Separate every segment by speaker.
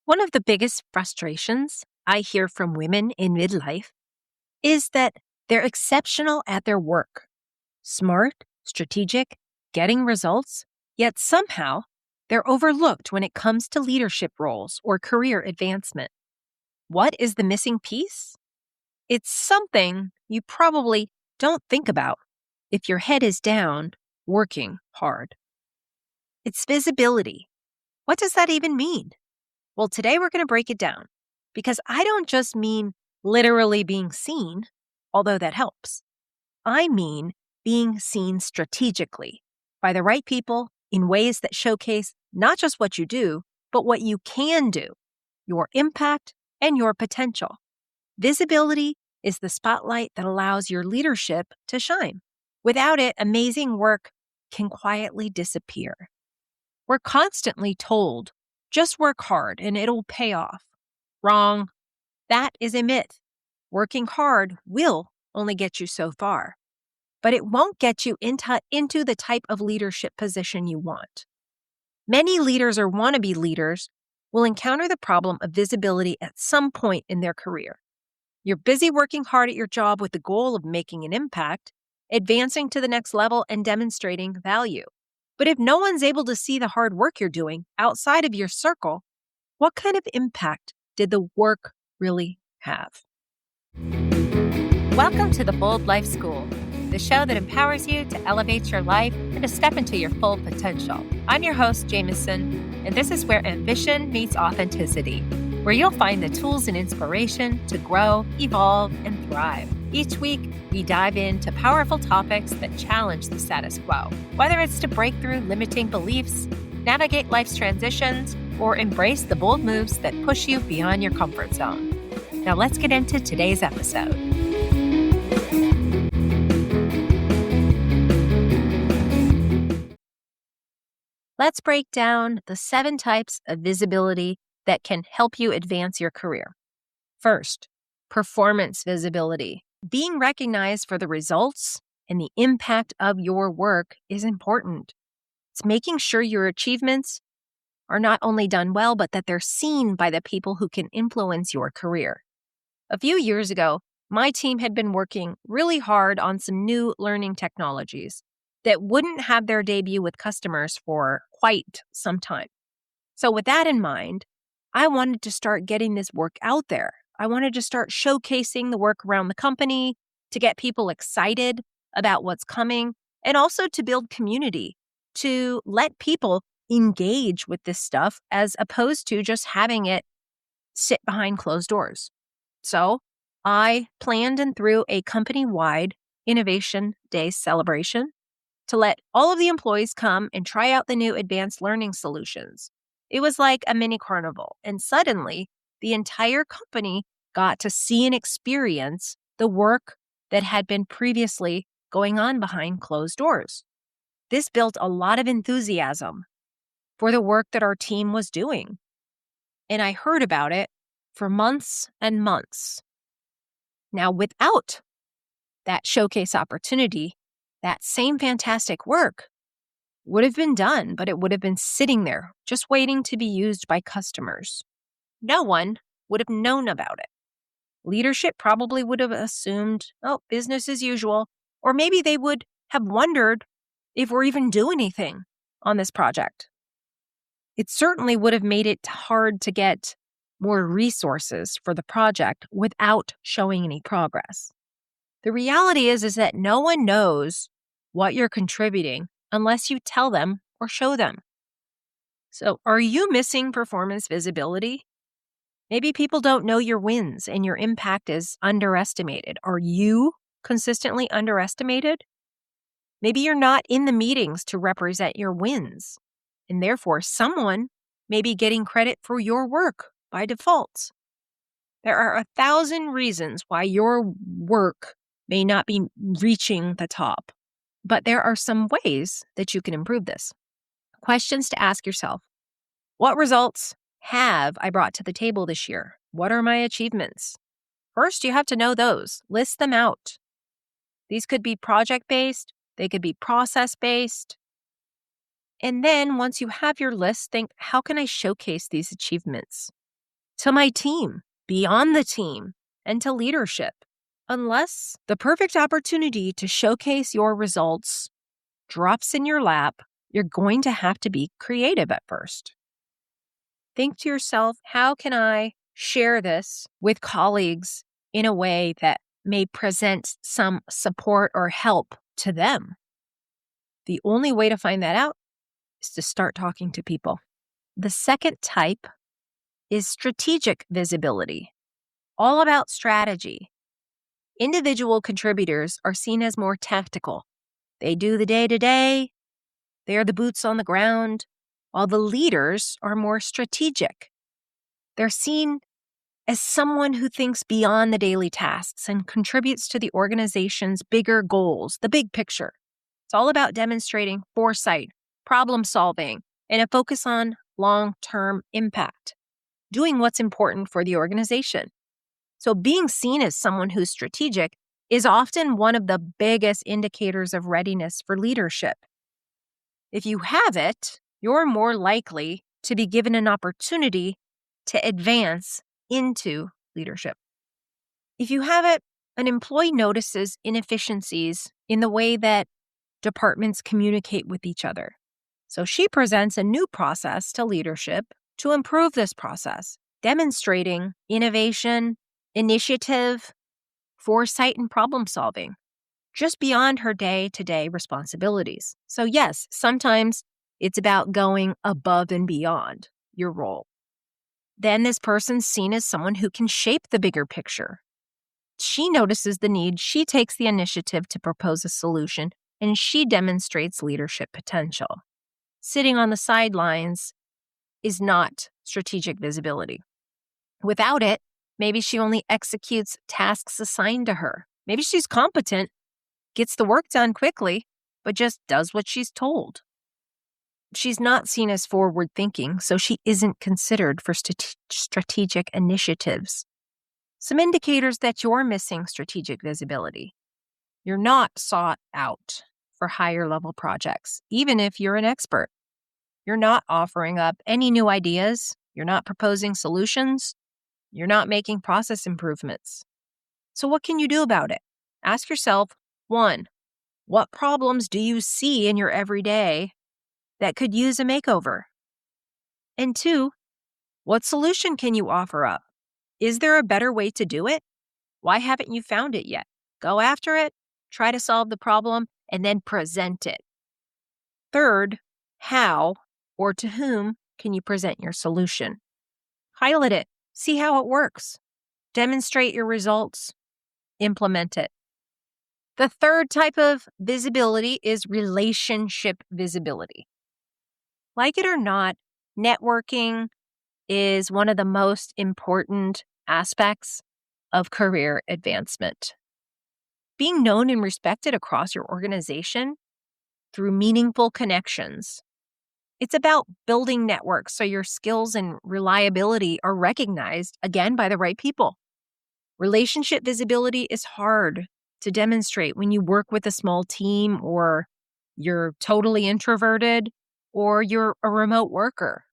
Speaker 1: One of the biggest frustrations I hear from women in midlife is that they're exceptional at their work, smart, strategic, getting results, yet somehow they're overlooked when it comes to leadership roles or career advancement. What is the missing piece? It's something you probably don't think about if your head is down working hard. It's visibility. What does that even mean? Well, today we're going to break it down because I don't just mean literally being seen, although that helps. I mean being seen strategically by the right people in ways that showcase not just what you do, but what you can do, your impact, and your potential. Visibility is the spotlight that allows your leadership to shine. Without it, amazing work can quietly disappear. We're constantly told, just work hard and it'll pay off. Wrong. That is a myth. Working hard will only get you so far, but it won't get you into the type of leadership position you want. Many leaders or wannabe leaders will encounter the problem of visibility at some point in their career. You're busy working hard at your job with the goal of making an impact, advancing to the next level, and demonstrating value. But if no one's able to see the hard work you're doing outside of your circle, what kind of impact did the work really have? Welcome to the Bold Life School, the show that empowers you to elevate your life and to step into your full potential. I'm your host, Jameson, and this is where ambition meets authenticity, where you'll find the tools and inspiration to grow, evolve, and thrive. Each week, we dive into powerful topics that challenge the status quo, whether it's to break through limiting beliefs, navigate life's transitions, or embrace the bold moves that push you beyond your comfort zone. Now let's get into today's episode. Let's break down the 7 types of visibility that can help you advance your career. First, performance visibility. Being recognized for the results and the impact of your work is important. It's making sure your achievements are not only done well, but that they're seen by the people who can influence your career. A few years ago, my team had been working really hard on some new learning technologies that wouldn't have their debut with customers for quite some time. So with that in mind, I wanted to start getting this work out there. I wanted to start showcasing the work around the company to get people excited about what's coming and also to build community, to let people engage with this stuff as opposed to just having it sit behind closed doors. So I planned and threw a company-wide Innovation Day celebration to let all of the employees come and try out the new advanced learning solutions. It was like a mini carnival, and suddenly the entire company got to see and experience the work that had been previously going on behind closed doors. This built a lot of enthusiasm for the work that our team was doing, and I heard about it for months and months. Now, without that showcase opportunity, that same fantastic work would have been done, but it would have been sitting there just waiting to be used by customers. No one would have known about it. Leadership probably would have assumed, business as usual, or maybe they would have wondered if we're even doing anything on this project. It certainly would have made it hard to get more resources for the project without showing any progress. The reality is that no one knows what you're contributing unless you tell them or show them. So are you missing performance visibility? Maybe people don't know your wins and your impact is underestimated. Are you consistently underestimated? Maybe you're not in the meetings to represent your wins, and therefore someone may be getting credit for your work by default. There are 1,000 reasons why your work may not be reaching the top, but there are some ways that you can improve this. Questions to ask yourself. What results have I brought to the table this year? What are my achievements? First, you have to know those. List them out. These could be project-based. They could be process-based. And then once you have your list, think, how can I showcase these achievements? to my team, beyond the team, and to leadership. Unless the perfect opportunity to showcase your results drops in your lap, you're going to have to be creative at first. Think to yourself, how can I share this with colleagues in a way that may present some support or help to them? The only way to find that out is to start talking to people. The second type is strategic visibility, all about strategy. Individual contributors are seen as more tactical. They do the day-to-day. They're the boots on the ground, while the leaders are more strategic. They're seen as someone who thinks beyond the daily tasks and contributes to the organization's bigger goals, the big picture. It's all about demonstrating foresight, problem solving, and a focus on long-term impact, doing what's important for the organization. So being seen as someone who's strategic is often one of the biggest indicators of readiness for leadership. If you have it, you're more likely to be given an opportunity to advance into leadership. If you have it, an employee notices inefficiencies in the way that departments communicate with each other. So she presents a new process to leadership to improve this process, demonstrating innovation, initiative, foresight, and problem solving, just beyond her day-to-day responsibilities. So yes, sometimes it's about going above and beyond your role. Then this person's seen as someone who can shape the bigger picture. She notices the need, she takes the initiative to propose a solution, and she demonstrates leadership potential. Sitting on the sidelines is not strategic visibility. Without it, maybe she only executes tasks assigned to her. Maybe she's competent, gets the work done quickly, but just does what she's told. She's not seen as forward-thinking, so she isn't considered for strategic initiatives. Some indicators that you're missing strategic visibility. You're not sought out for higher-level projects, even if you're an expert. You're not offering up any new ideas. You're not proposing solutions. You're not making process improvements. So what can you do about it? Ask yourself, 1, what problems do you see in your everyday that could use a makeover? And 2, what solution can you offer up? Is there a better way to do it? Why haven't you found it yet? Go after it, try to solve the problem, and then present it. 3rd, how or to whom can you present your solution? Pilot it, see how it works. Demonstrate your results, implement it. The 3rd type of visibility is relationship visibility. Like it or not, networking is one of the most important aspects of career advancement. Being known and respected across your organization through meaningful connections. It's about building networks so your skills and reliability are recognized, again, by the right people. Relationship visibility is hard to demonstrate when you work with a small team, or you're totally introverted, or you're a remote worker.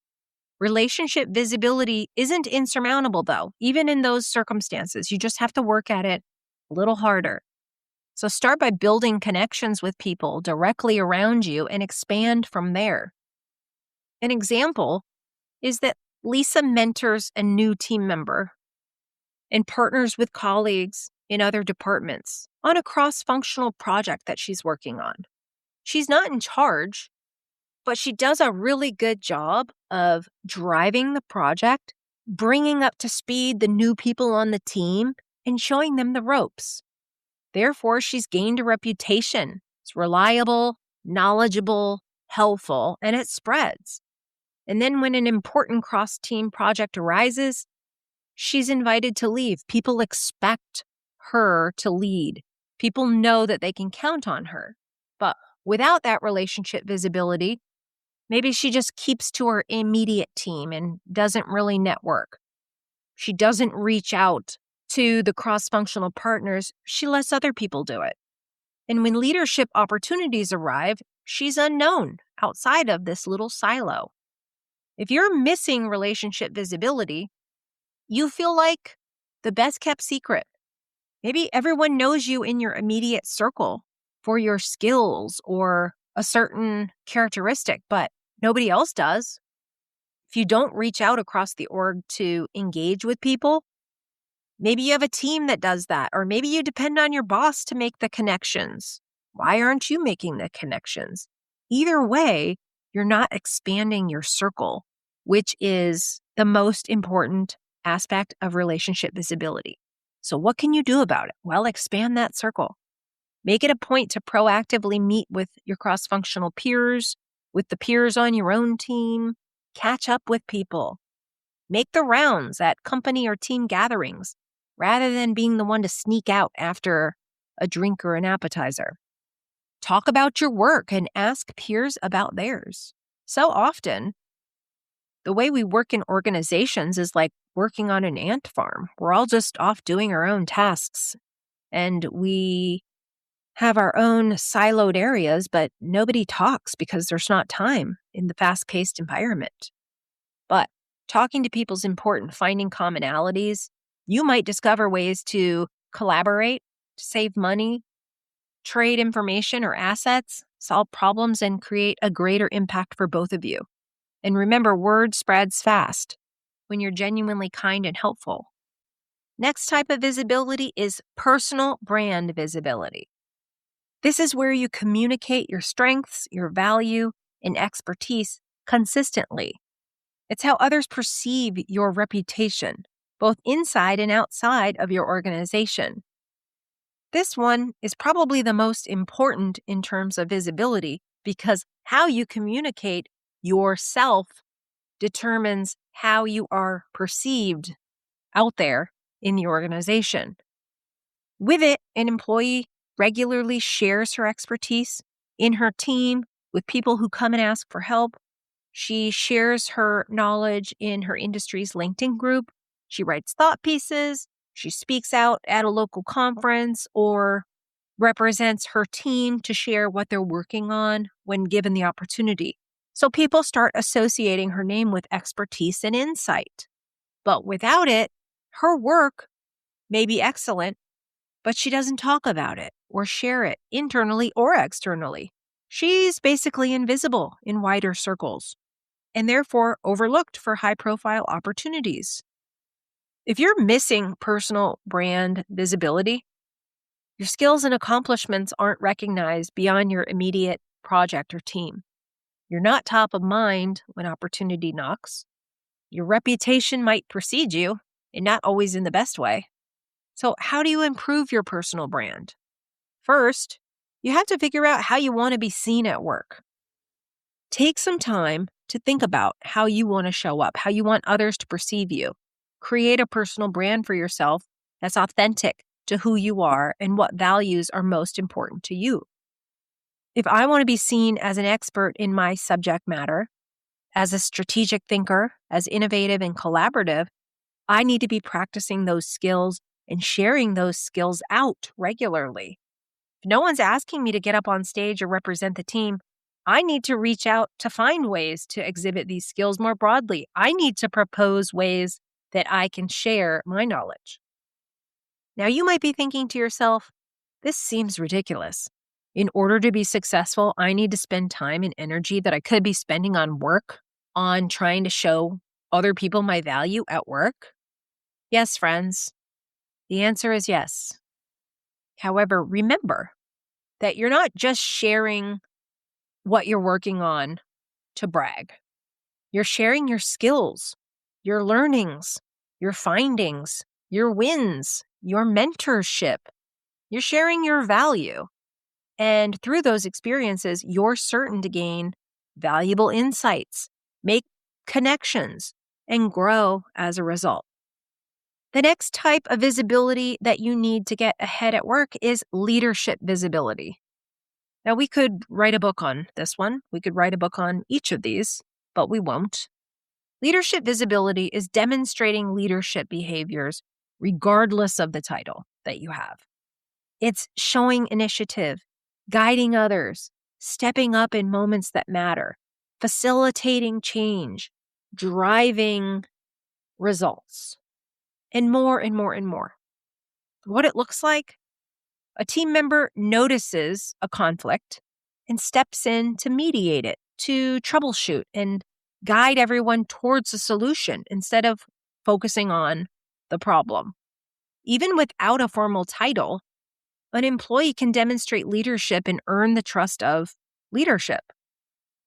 Speaker 1: Relationship visibility isn't insurmountable, though. Even in those circumstances, you just have to work at it a little harder. So start by building connections with people directly around you and expand from there. An example is that Lisa mentors a new team member and partners with colleagues in other departments on a cross-functional project that she's working on. She's not in charge, but she does a really good job of driving the project, bringing up to speed the new people on the team, and showing them the ropes. Therefore, she's gained a reputation. It's reliable, knowledgeable, helpful, and it spreads. And then when an important cross-team project arises, she's invited to leave. People expect her to lead. People know that they can count on her. But without that relationship visibility, maybe she just keeps to her immediate team and doesn't really network. She doesn't reach out to the cross-functional partners. She lets other people do it. And when leadership opportunities arrive, she's unknown outside of this little silo. If you're missing relationship visibility, you feel like the best kept secret. Maybe everyone knows you in your immediate circle for your skills or a certain characteristic, but nobody else does. If you don't reach out across the org to engage with people, maybe you have a team that does that, or maybe you depend on your boss to make the connections. Why aren't you making the connections? Either way, you're not expanding your circle, which is the most important aspect of relationship visibility. So what can you do about it? Well, expand that circle. Make it a point to proactively meet with your cross-functional peers, with the peers on your own team, catch up with people. Make the rounds at company or team gatherings rather than being the one to sneak out after a drink or an appetizer. Talk about your work and ask peers about theirs. So often, the way we work in organizations is like working on an ant farm. We're all just off doing our own tasks, and we have our own siloed areas, but nobody talks because there's not time in the fast-paced environment. But talking to people is important, finding commonalities. You might discover ways to collaborate, save money, trade information or assets, solve problems, and create a greater impact for both of you. And remember, word spreads fast when you're genuinely kind and helpful. Next type of visibility is personal brand visibility. This is where you communicate your strengths, your value, and expertise consistently. It's how others perceive your reputation, both inside and outside of your organization. This one is probably the most important in terms of visibility because how you communicate yourself determines how you are perceived out there in the organization. With it, an employee regularly shares her expertise in her team with people who come and ask for help. She shares her knowledge in her industry's LinkedIn group. She writes thought pieces. She speaks out at a local conference or represents her team to share what they're working on when given the opportunity. So people start associating her name with expertise and insight. But without it, her work may be excellent, but she doesn't talk about it or share it internally or externally. She's basically invisible in wider circles and therefore overlooked for high-profile opportunities. If you're missing personal brand visibility, your skills and accomplishments aren't recognized beyond your immediate project or team. You're not top of mind when opportunity knocks. Your reputation might precede you, and not always in the best way. So how do you improve your personal brand? First, you have to figure out how you want to be seen at work. Take some time to think about how you want to show up, how you want others to perceive you. Create a personal brand for yourself that's authentic to who you are and what values are most important to you. If I want to be seen as an expert in my subject matter, as a strategic thinker, as innovative and collaborative, I need to be practicing those skills and sharing those skills out regularly. If no one's asking me to get up on stage or represent the team, I need to reach out to find ways to exhibit these skills more broadly. I need to propose ways that I can share my knowledge. Now, you might be thinking to yourself, this seems ridiculous. In order to be successful, I need to spend time and energy that I could be spending on work, on trying to show other people my value at work? Yes, friends. The answer is yes. However, remember that you're not just sharing what you're working on to brag. You're sharing your skills, your learnings, your findings, your wins, your mentorship. You're sharing your value. And through those experiences, you're certain to gain valuable insights, make connections, and grow as a result. The next type of visibility that you need to get ahead at work is leadership visibility. Now, we could write a book on this one. We could write a book on each of these, but we won't. Leadership visibility is demonstrating leadership behaviors regardless of the title that you have. It's showing initiative, guiding others, stepping up in moments that matter, facilitating change, driving results. and more and more and more. What it looks like: a team member notices a conflict and steps in to mediate it, to troubleshoot and guide everyone towards a solution instead of focusing on the problem. Even without a formal title, an employee can demonstrate leadership and earn the trust of leadership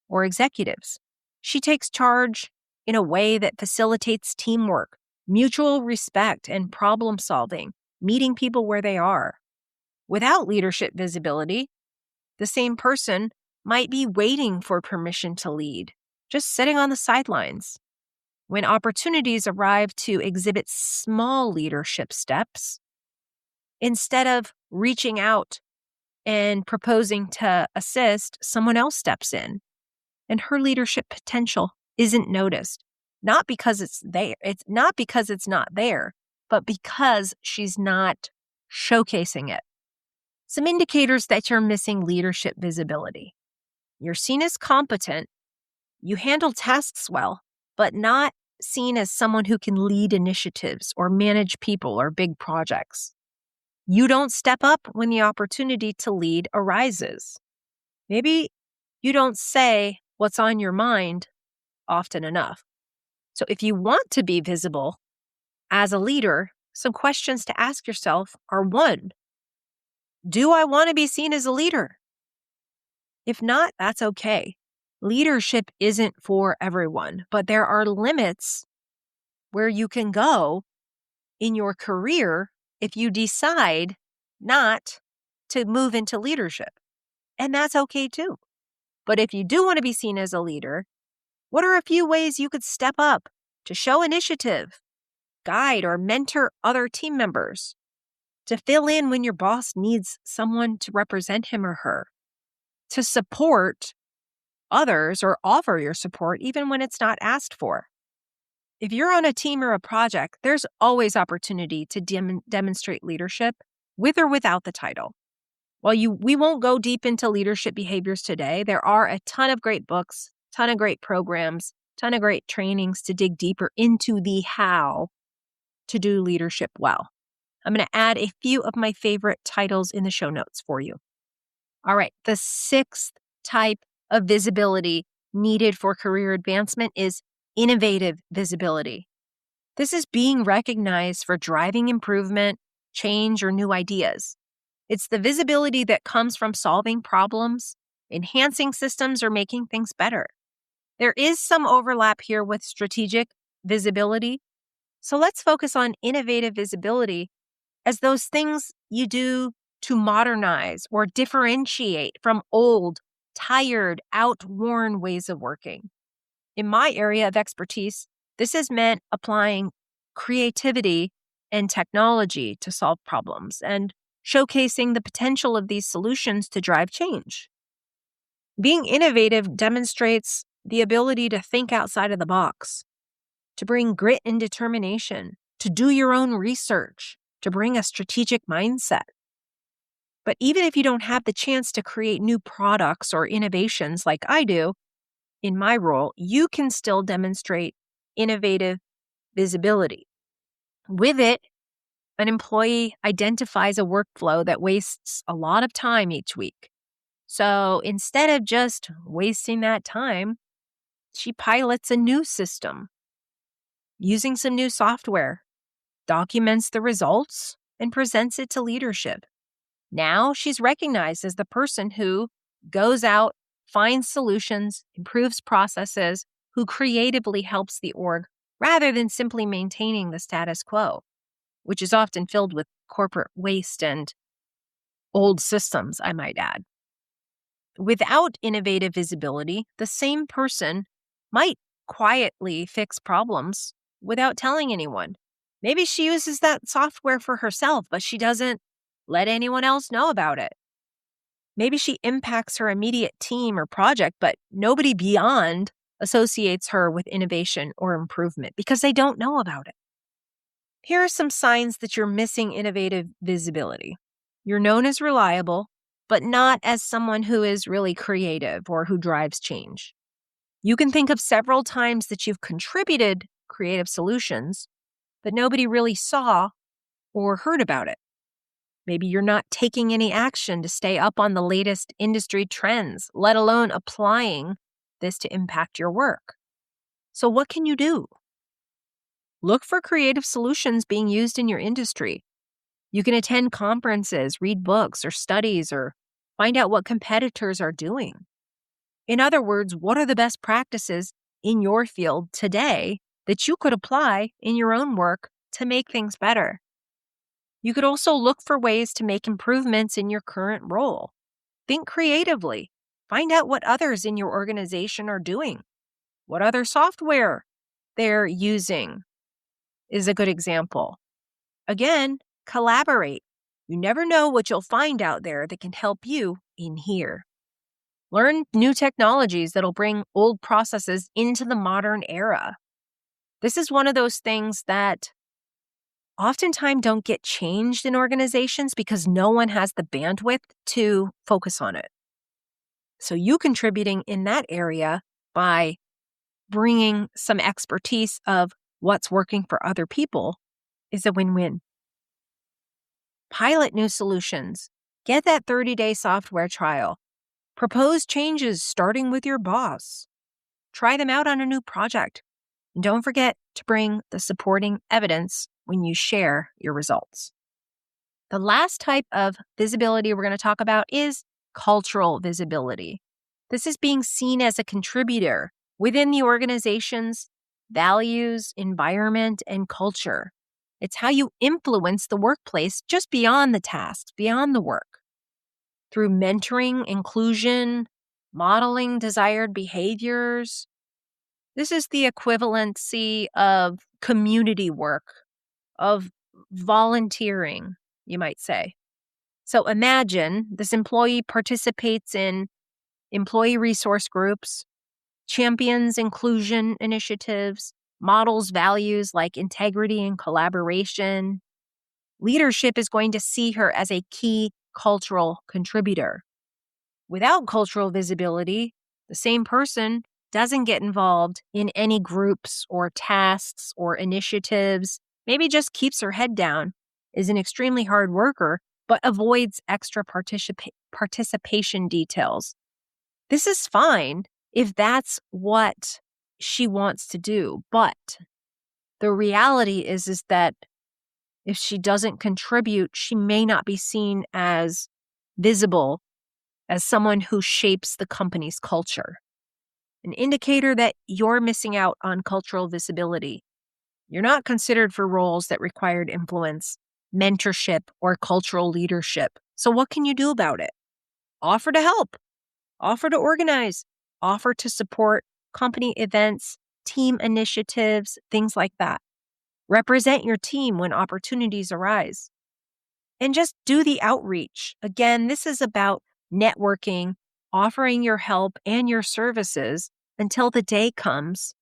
Speaker 1: or executives. She takes charge in a way that facilitates teamwork, mutual respect, and problem solving, meeting people where they are. Without leadership visibility, the same person might be waiting for permission to lead, just sitting on the sidelines. When opportunities arrive to exhibit small leadership steps, instead of reaching out and proposing to assist, someone else steps in, and her leadership potential isn't noticed. Not because it's there. It's not because it's not there, but because she's not showcasing it. Some indicators that you're missing leadership visibility: you're seen as competent, you handle tasks well, but not seen as someone who can lead initiatives or manage people or big projects. You don't step up when the opportunity to lead arises. Maybe you don't say what's on your mind often enough. So if you want to be visible as a leader, some questions to ask yourself are: 1, do I want to be seen as a leader? If not, that's okay. Leadership isn't for everyone, but there are limits where you can go in your career if you decide not to move into leadership. And that's okay too. But if you do want to be seen as a leader, what are a few ways you could step up to show initiative, guide, or mentor other team members, to fill in when your boss needs someone to represent him or her, to support others or offer your support even when it's not asked for? If you're on a team or a project, there's always opportunity to demonstrate leadership with or without the title. While we won't go deep into leadership behaviors today, there are a ton of great books, ton of great programs, ton of great trainings to dig deeper into the how to do leadership well. I'm going to add a few of my favorite titles in the show notes for you. All right, the 6th type of visibility needed for career advancement is innovative visibility. This is being recognized for driving improvement, change, or new ideas. It's the visibility that comes from solving problems, enhancing systems, or making things better. There is some overlap here with strategic visibility, so let's focus on innovative visibility as those things you do to modernize or differentiate from old, tired, outworn ways of working. In my area of expertise, this has meant applying creativity and technology to solve problems and showcasing the potential of these solutions to drive change. Being innovative demonstrates the ability to think outside of the box, to bring grit and determination, to do your own research, to bring a strategic mindset. But even if you don't have the chance to create new products or innovations like I do in my role, you can still demonstrate innovative visibility. With it, an employee identifies a workflow that wastes a lot of time each week. So instead of just wasting that time, she pilots a new system using some new software, documents the results, and presents it to leadership. Now she's recognized as the person who goes out, finds solutions, improves processes, who creatively helps the org rather than simply maintaining the status quo, which is often filled with corporate waste and old systems, I might add. Without innovative visibility, the same person might quietly fix problems without telling anyone. Maybe she uses that software for herself, but she doesn't let anyone else know about it. Maybe she impacts her immediate team or project, but nobody beyond associates her with innovation or improvement because they don't know about it. Here are some signs that you're missing innovative visibility. You're known as reliable, but not as someone who is really creative or who drives change. You can think of several times that you've contributed creative solutions, but nobody really saw or heard about it. Maybe you're not taking any action to stay up on the latest industry trends, let alone applying this to impact your work. So what can you do? Look for creative solutions being used in your industry. You can attend conferences, read books or studies, or find out what competitors are doing. In other words, what are the best practices in your field today that you could apply in your own work to make things better? You could also look for ways to make improvements in your current role. Think creatively. Find out what others in your organization are doing. What other software they're using is a good example. Again, collaborate. You never know what you'll find out there that can help you in here. Learn new technologies that'll bring old processes into the modern era. This is one of those things that oftentimes don't get changed in organizations because no one has the bandwidth to focus on it. So you contributing in that area by bringing some expertise of what's working for other people is a win-win. Pilot new solutions. Get that 30-day software trial. Propose changes starting with your boss. Try them out on a new project. And don't forget to bring the supporting evidence when you share your results. The last type of visibility we're going to talk about is cultural visibility. This is being seen as a contributor within the organization's values, environment, and culture. It's how you influence the workplace just beyond the tasks, beyond the work. Through mentoring, inclusion, modeling desired behaviors. This is the equivalency of community work, of volunteering, you might say. So imagine this employee participates in employee resource groups, champions inclusion initiatives, models values like integrity and collaboration. Leadership is going to see her as a key cultural contributor. Without cultural visibility, the same person doesn't get involved in any groups or tasks or initiatives, maybe just keeps her head down, is an extremely hard worker, but avoids extra participation details. This is fine if that's what she wants to do, but the reality is that if she doesn't contribute, she may not be seen as visible as someone who shapes the company's culture. An indicator that you're missing out on cultural visibility. You're not considered for roles that required influence, mentorship, or cultural leadership. So what can you do about it? Offer to help, offer to organize, offer to support company events, team initiatives, things like that. Represent your team when opportunities arise. And just do the outreach. Again, this is about networking, offering your help and your services until the day comes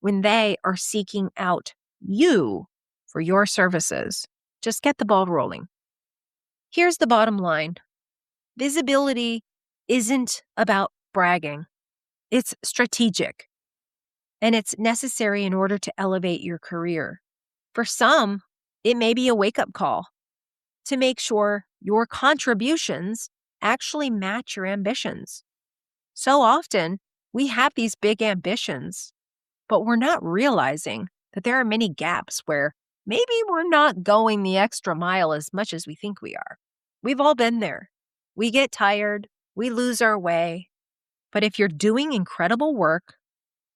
Speaker 1: when they are seeking out you for your services. Just get the ball rolling. Here's the bottom line. Visibility isn't about bragging. It's strategic, and it's necessary in order to elevate your career. For some, it may be a wake-up call to make sure your contributions actually match your ambitions. So often, we have these big ambitions, but we're not realizing that there are many gaps where maybe we're not going the extra mile as much as we think we are. We've all been there. We get tired, we lose our way. But if you're doing incredible work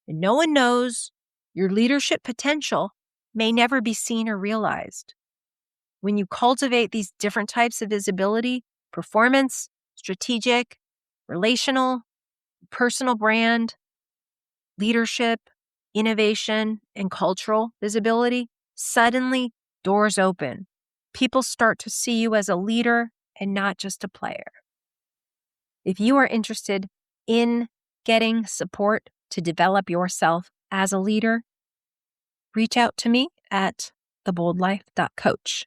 Speaker 1: and no one knows, your leadership potential may never be seen or realized. When you cultivate these different types of visibility, performance, strategic, relational, personal brand, leadership, innovation, and cultural visibility, suddenly doors open. People start to see you as a leader and not just a player. If you are interested in getting support to develop yourself as a leader, reach out to me at theboldlife.coach.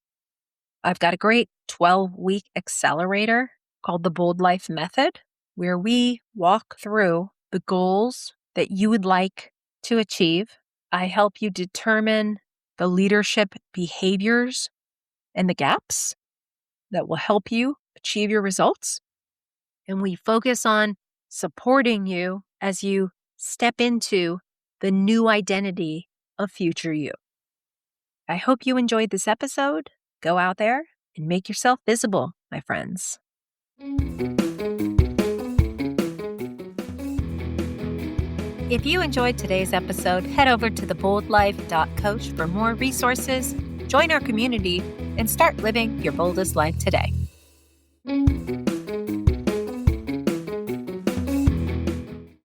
Speaker 1: I've got a great 12-week accelerator called the Bold Life Method, where we walk through the goals that you would like to achieve. I help you determine the leadership behaviors and the gaps that will help you achieve your results. And we focus on supporting you as you step into the new identity of future you. I hope you enjoyed this episode. Go out there and make yourself visible, my friends. If you enjoyed today's episode, head over to theboldlife.coach for more resources, join our community, and start living your boldest life today.